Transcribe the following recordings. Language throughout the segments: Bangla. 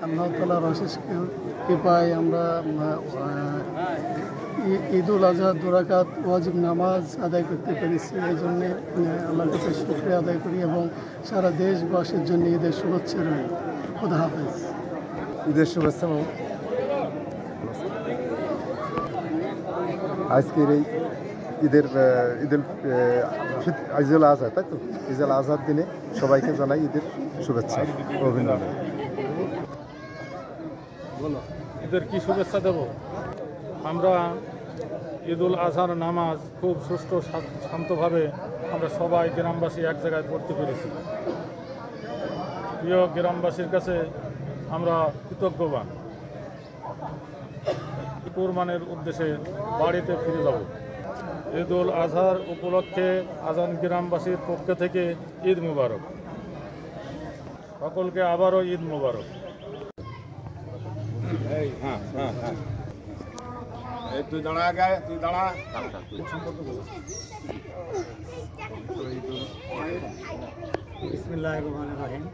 আল্লাহ তাআলার অশেষ কৃপায় আমরা ঈদুল আজহা 2 রাকাত ওয়াজিব নামাজ আদায় করতে পেরেছি। এই জন্যে আল্লাহর কাছে শুকরিয়া আদায় করি এবং সারা দেশবাসীর জন্য ঈদের শুভেচ্ছা রইল। খুদা হাফেজ। ঈদের শুভেচ্ছা। আজকের এই ঈদুল আজহা, তাই তো, ঈদুল আজহার দিনে সবাইকে জানাই ঈদের শুভেচ্ছা ও অভিনন্দন। ঈদের কি শুভেচ্ছা দেব? আমরা ঈদুল আজহার নামাজ খুব সুষ্ঠু শান্তভাবে আমরা সবাই গ্রামবাসী এক জায়গায় পড়তে পেরেছি। প্রিয় গ্রামবাসীর কাছে আমরা কৃতজ্ঞবান। কুরবানের উদ্দেশ্যে বাড়িতে ফিরে যাব। ঈদুল আজহার উপলক্ষে আজান গ্রামবাসীর পক্ষ থেকে ঈদ মুবারক। সকলকে আবারও ঈদ মুবারক। তুই দাঁড়া আগে, তুই দাঁড়া। বিসমিল্লাহির রহমানির রহিম।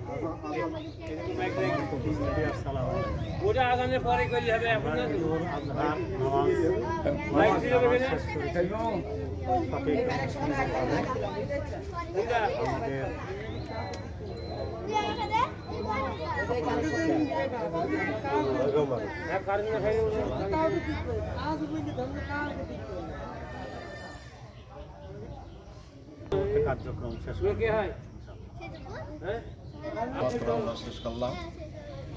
ওটা আজানের পরে করলে হবে। আপনাদের কার্যক্রম শেষ আমরা শেষ করলাম।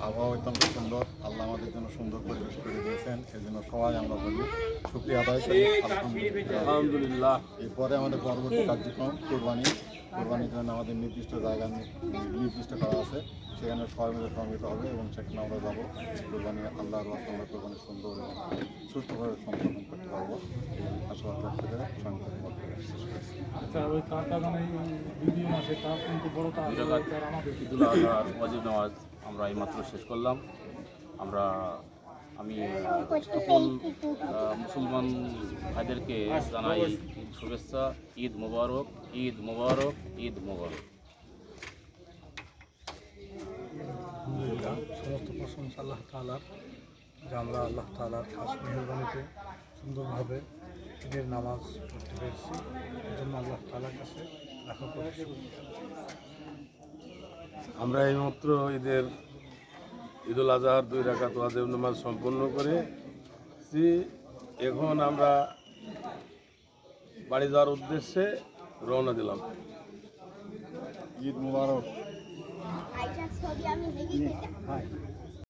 আবহাওয়া অত্যন্ত সুন্দর, আল্লাহ আমাদের জন্য সুন্দর পরিবেশ করে দিয়েছেন, এই জন্য সবাই আমরা বলি শুকরিয়া আদায় করি আলহামদুলিল্লাহ। এরপরে আমাদের পরবর্তী কার্যক্রম কোরবানির জন্য আমাদের নির্দিষ্ট জায়গা নির্দিষ্ট করা আছে, সেখানে সবাই মিলে সমবেত হবে এবং সেখানে আমরা যাবো। কোরবানি আল্লাহর রাস্তায় আমরা কোরবানি সুন্দর এবং সুস্থভাবে সম্পাদন করতে পারবো। আশীর্বাদ করতে পেরে সংক্ষেপে শেষ করছি। আচ্ছা, ওই তারটা মানে ভিডিও আছে, তার কিন্তু বড় তার আমাদের ঈদুল আজহার ওয়াজিব নামাজ আমরা এইমাত্র শেষ করলাম। আমি সকল মুসলমান ভাইদেরকে জানাই ঈদ শুভেচ্ছা, ঈদ মোবারক, ঈদ মোবারক, ঈদ মোবারক। আলহামদুলিল্লাহ, সমস্ত প্রশংসা আল্লাহ তাআলার, যে আমরা আল্লাহ তাআলার খাস মেহরবানিতে সুন্দরভাবে ঈদের নামাজ পড়তে পেরেছি। এই জন্য আল্লাহ তাআলার কাছে লাখো কোটি শুকরিয়া। আমরা এইমাত্র ঈদুল আজহার 2 রাকাত ওয়াজিব নামাজ সম্পন্ন করেছি। এখন আমরা বাড়ি যাওয়ার উদ্দেশ্যে রওনা দিলাম। ঈদ মুবারক।